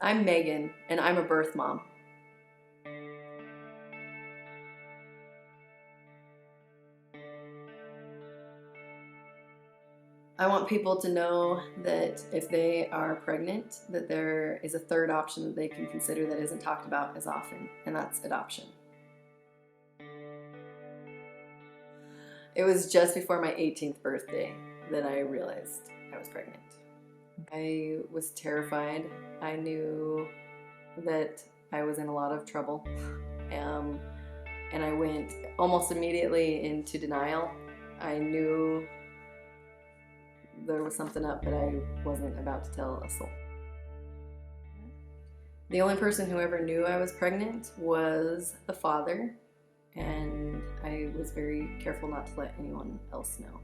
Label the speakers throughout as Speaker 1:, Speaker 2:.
Speaker 1: I'm Megan, and I'm a birth mom. I want people to know that if they are pregnant, that there is a third option that they can consider that isn't talked about as often, and that's adoption. It was just before my 18th birthday that I realized I was pregnant. I was terrified. I knew that I was in a lot of trouble. And I went almost immediately into denial. I knew there was something up, but I wasn't about to tell a soul. The only person who ever knew I was pregnant was the father, and I was very careful not to let anyone else know.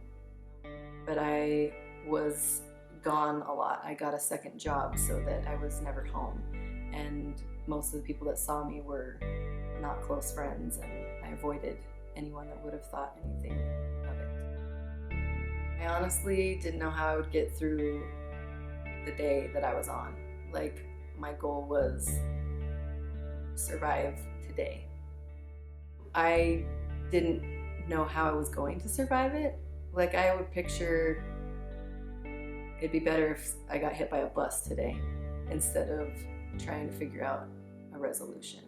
Speaker 1: But I was gone a lot. I got a second job so that I was never home, and most of the people that saw me were not close friends, and I avoided anyone that would have thought anything of it. I honestly didn't know how I would get through the day that I was on. Like, my goal was survive today. I didn't know how I was going to survive it. Like, I would picture it'd be better if I got hit by a bus today instead of trying to figure out a resolution.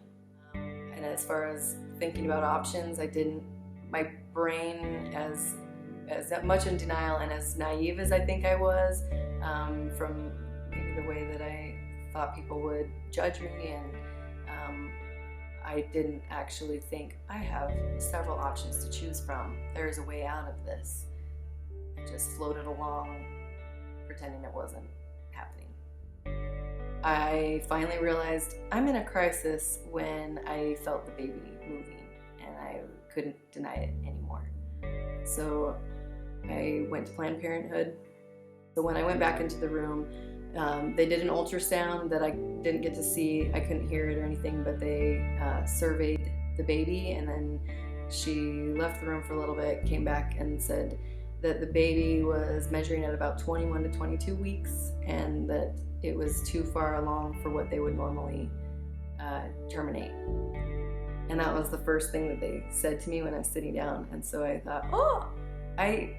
Speaker 1: And as far as thinking about options, my brain, as much in denial and as naive as I think I was, from maybe the way that I thought people would judge me, and I didn't actually think I have several options to choose from. There's a way out of this. I just floated along, pretending it wasn't happening. I finally realized I'm in a crisis when I felt the baby moving, and I couldn't deny it anymore. So I went to Planned Parenthood. So when I went back into the room, they did an ultrasound that I didn't get to see. I couldn't hear it or anything, but they surveyed the baby, and then she left the room for a little bit, came back and said that the baby was measuring at about 21 to 22 weeks, and that it was too far along for what they would normally terminate. And that was the first thing that they said to me when I was sitting down. And so I thought, I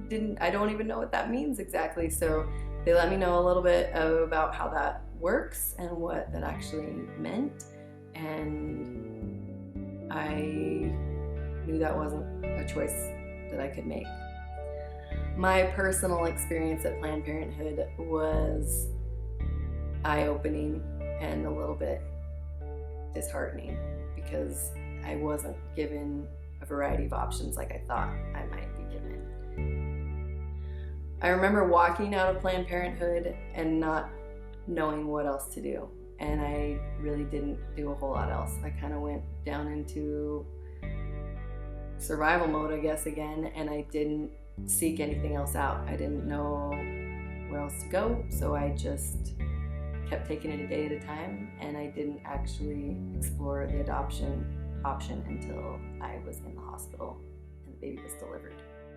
Speaker 1: don't even know what that means exactly. So they let me know a little bit about how that works and what that actually meant. And I knew that wasn't a choice that I could make. My personal experience at Planned Parenthood was eye-opening and a little bit disheartening because I wasn't given a variety of options like I thought I might be given. I remember walking out of Planned Parenthood and not knowing what else to do, and I really didn't do a whole lot else. I kind of went down into survival mode, I guess, again, and I didn't seek anything else out. I didn't know where else to go, so I just kept taking it a day at a time, and I didn't actually explore the adoption option until I was in the hospital and the baby was delivered.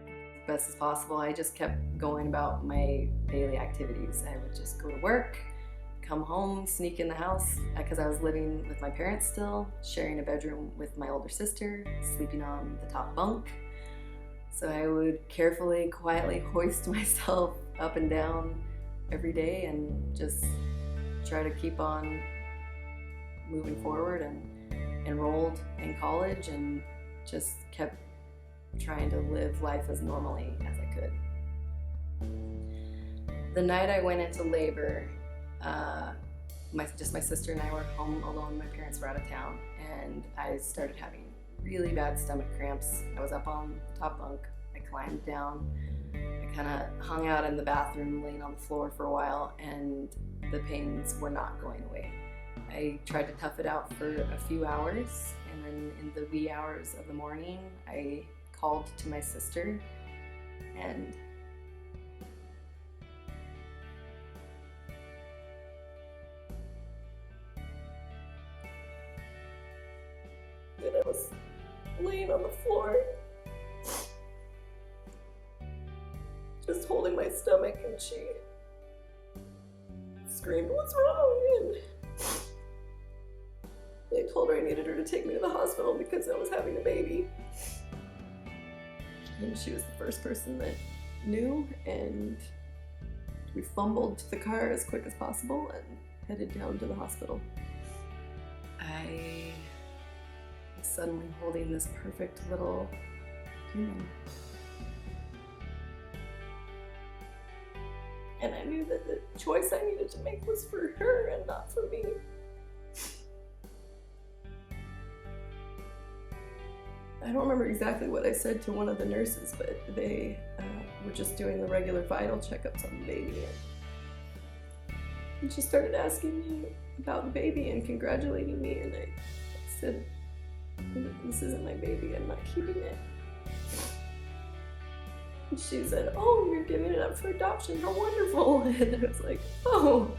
Speaker 1: As best as possible, I just kept going about my daily activities. I would just go to work, come home, sneak in the house, because I was living with my parents still, sharing a bedroom with my older sister, sleeping on the top bunk. So I would carefully, quietly hoist myself up and down every day and just try to keep on moving forward, and enrolled in college and just kept trying to live life as normally as I could. The night I went into labor, my sister and I were home alone. My parents were out of town, and I started having really bad stomach cramps. I was up on the top bunk. I climbed down. I kind of hung out in the bathroom, laying on the floor for a while, and the pains were not going away. I tried to tough it out for a few hours, and then in the wee hours of the morning, I called to my sister, and then I was laying on the floor, just holding my stomach, and she
Speaker 2: screaming, "What's wrong?" And they told her I needed her to take me to the hospital because I was having a baby. And she was the first person that knew, and we fumbled to the car as quick as possible and headed down to the hospital. I was suddenly holding this perfect little human. And I knew that the choice I needed to make was for her and not for me. I don't remember exactly what I said to one of the nurses, but they were just doing the regular vital checkups on the baby. And she started asking me about the baby and congratulating me, and I said, "This isn't my baby, I'm not keeping it." And she said, "Oh, you're giving it up for adoption, how wonderful." And I was like, "Oh,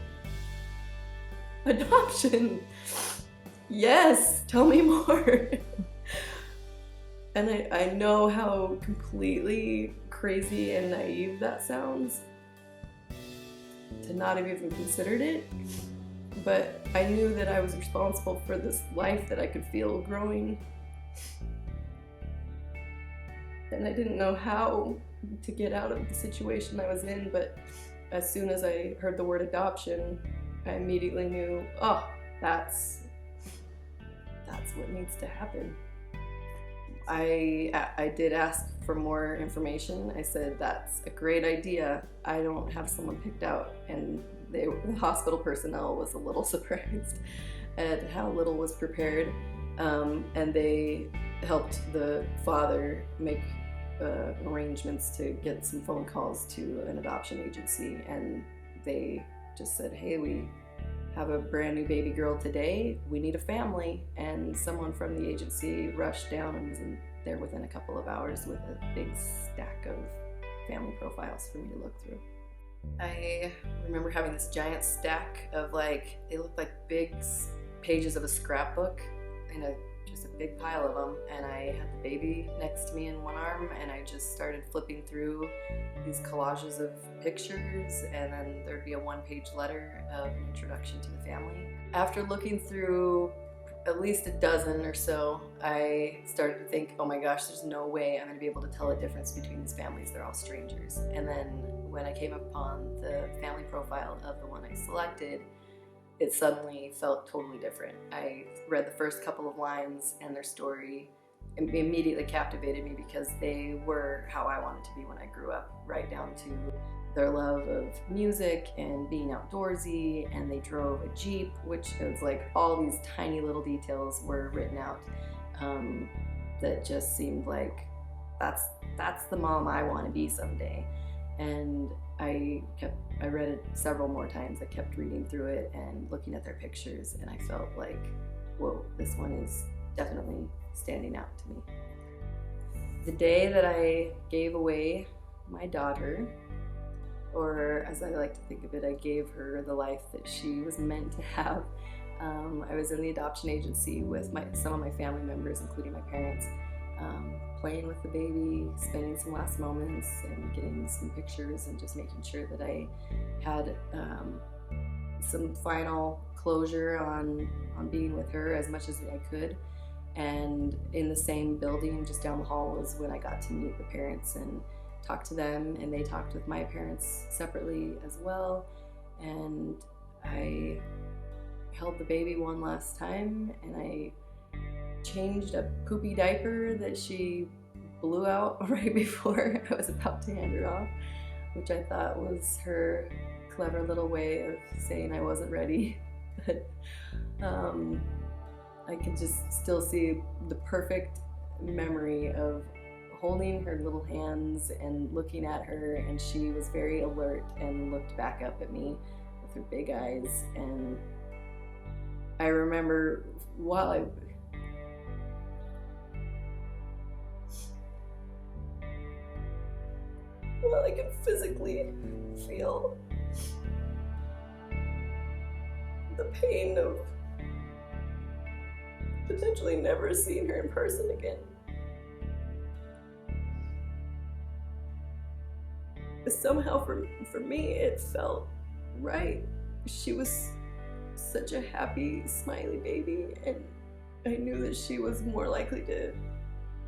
Speaker 2: adoption? Yes, tell me more." And I know how completely crazy and naive that sounds, to not have even considered it, but I knew that I was responsible for this life that I could feel growing. And I didn't know how to get out of the situation I was in, but as soon as I heard the word adoption, I immediately knew, oh, that's what needs to happen. I did ask for more information. I said, "That's a great idea. I don't have someone picked out." And the hospital personnel was a little surprised at how little was prepared. And they helped the father make arrangements to get some phone calls to an adoption agency. And they just said, "Hey, we have a brand new baby girl today. We need a family." And someone from the agency rushed down and was there within a couple of hours with a big stack of family profiles for me to look through. I remember having this giant stack of they looked like big pages of a scrapbook, and just a big pile of them. And I had the baby next to me in one arm, and I just started flipping through these collages of pictures, and then there'd be a one-page letter of an introduction to the family. After looking through at least a dozen or so, I started to think, oh my gosh, there's no way I'm going to be able to tell a difference between these families. They're all strangers. And then when I came upon the family profile of the one I selected, it suddenly felt totally different. I read the first couple of lines, and their story immediately captivated me because they were how I wanted to be when I grew up, right down to their love of music and being outdoorsy, and they drove a Jeep, which is all these tiny little details were written out that just seemed like that's the mom I want to be someday. And I read it several more times. I kept reading through it and looking at their pictures, and I felt like, whoa, this one is definitely standing out to me. The day that I gave away my daughter, or as I like to think of it, I gave her the life that she was meant to have. I was in the adoption agency with some of my family members, including my parents, playing with the baby, spending some last moments and getting some pictures and just making sure that I had some final closure on being with her as much as I could. And in the same building just down the hall was when I got to meet the parents and talk to them, and they talked with my parents separately as well. And I held the baby one last time, and I changed a poopy diaper that she blew out right before I was about to hand her off, which I thought was her clever little way of saying I wasn't ready. But I could just still see the perfect memory of holding her little hands and looking at her, and she was very alert and looked back up at me with her big eyes. And I remember while I could physically feel the pain of potentially never seeing her in person again. Somehow for me it felt right she was such a happy, smiley baby, and I knew that she was more likely to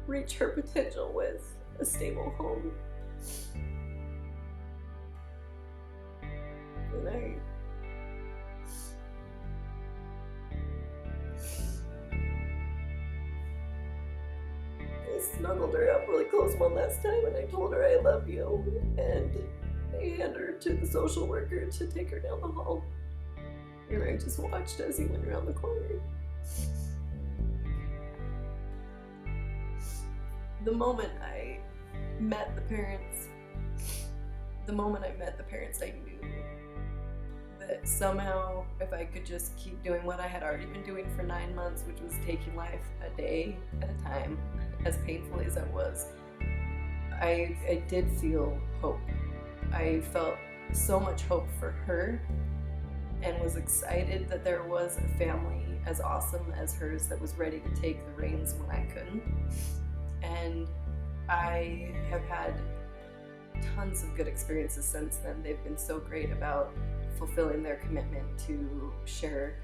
Speaker 2: reach her potential with a stable home. And I snuggled her up really close one last time, and I told her I love you, and I handed her to the social worker to take her down the hall. And I just watched as he went around the corner. The moment I met the parents, I knew that somehow, if I could just keep doing what I had already been doing for 9 months, which was taking life a day at a time, as painfully as that was, I did feel hope. I felt so much hope for her, and was excited that there was a family as awesome as hers that was ready to take the reins when I couldn't. And I have had tons of good experiences since then. They've been so great about fulfilling their commitment to share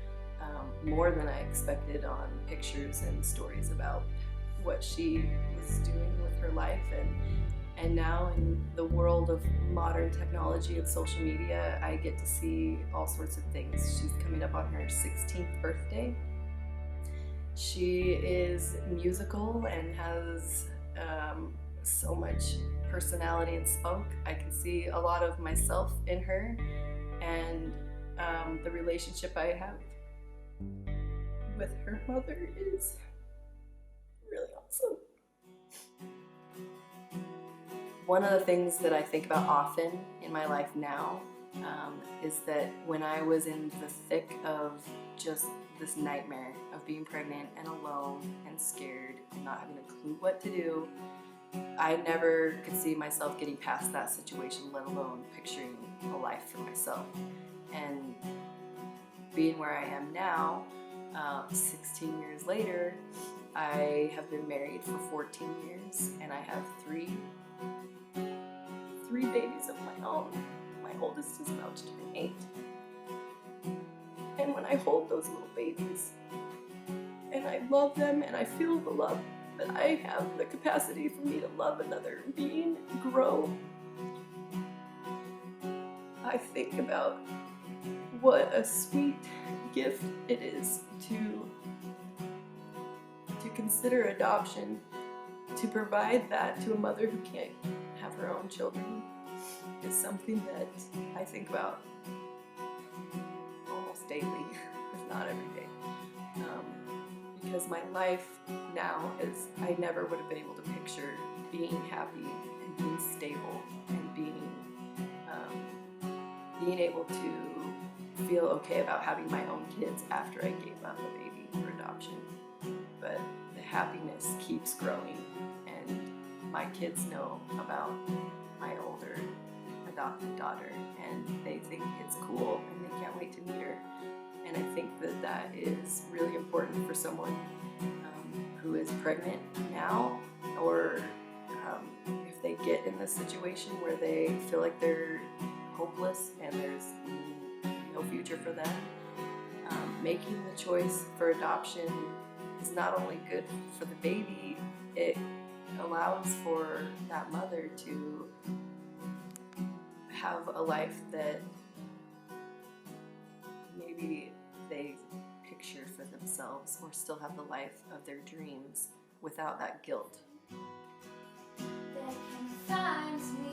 Speaker 2: more than I expected on pictures and stories about what she was doing with her life. And now in the world of modern technology and social media, I get to see all sorts of things. She's coming up on her 16th birthday. She is musical and has so much personality and spunk. I can see a lot of myself in her, and the relationship I have with her mother is really awesome. One of the things that I think about often in my life now is that when I was in the thick of just this nightmare of being pregnant and alone and scared and not having a clue what to do, I never could see myself getting past that situation, let alone picturing a life for myself. And being where I am now, 16 years later, I have been married for 14 years, and I have three babies of my own. My oldest is about to turn 8. And when I hold those little babies, and I love them, and I feel the love that I have the capacity for me to love another being grow, I think about what a sweet gift it is to consider adoption, to provide that to a mother who can't have her own children, is something that I think about almost daily, if not every day. Because my life now is, I never would have been able to picture being happy and being stable and being able to feel okay about having my own kids after I gave up a baby for adoption. But the happiness keeps growing, and my kids know about my older adopted daughter, and they think it's cool, and they can't wait to meet her. And I think that that is really important for someone who is pregnant now, or if they get in this situation where they feel like they're hopeless and there's no future for them. Making the choice for adoption is not only good for the baby, it allows for that mother to have a life that maybe they picture for themselves, or still have the life of their dreams without that guilt.
Speaker 3: That confines me.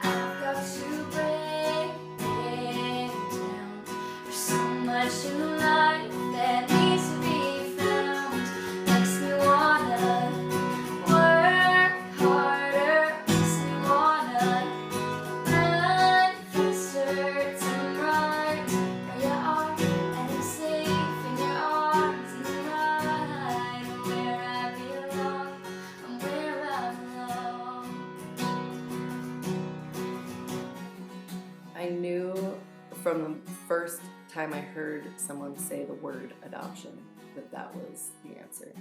Speaker 3: I've got to break it down. There's so much in life that needs to be found. Makes me wanna work harder. Makes me wanna run faster. Turn right where you are, and I'm safe in your arms. And right where I belong. I'm where I belong.
Speaker 2: I knew from the first time I heard someone say the word adoption that that was the answer.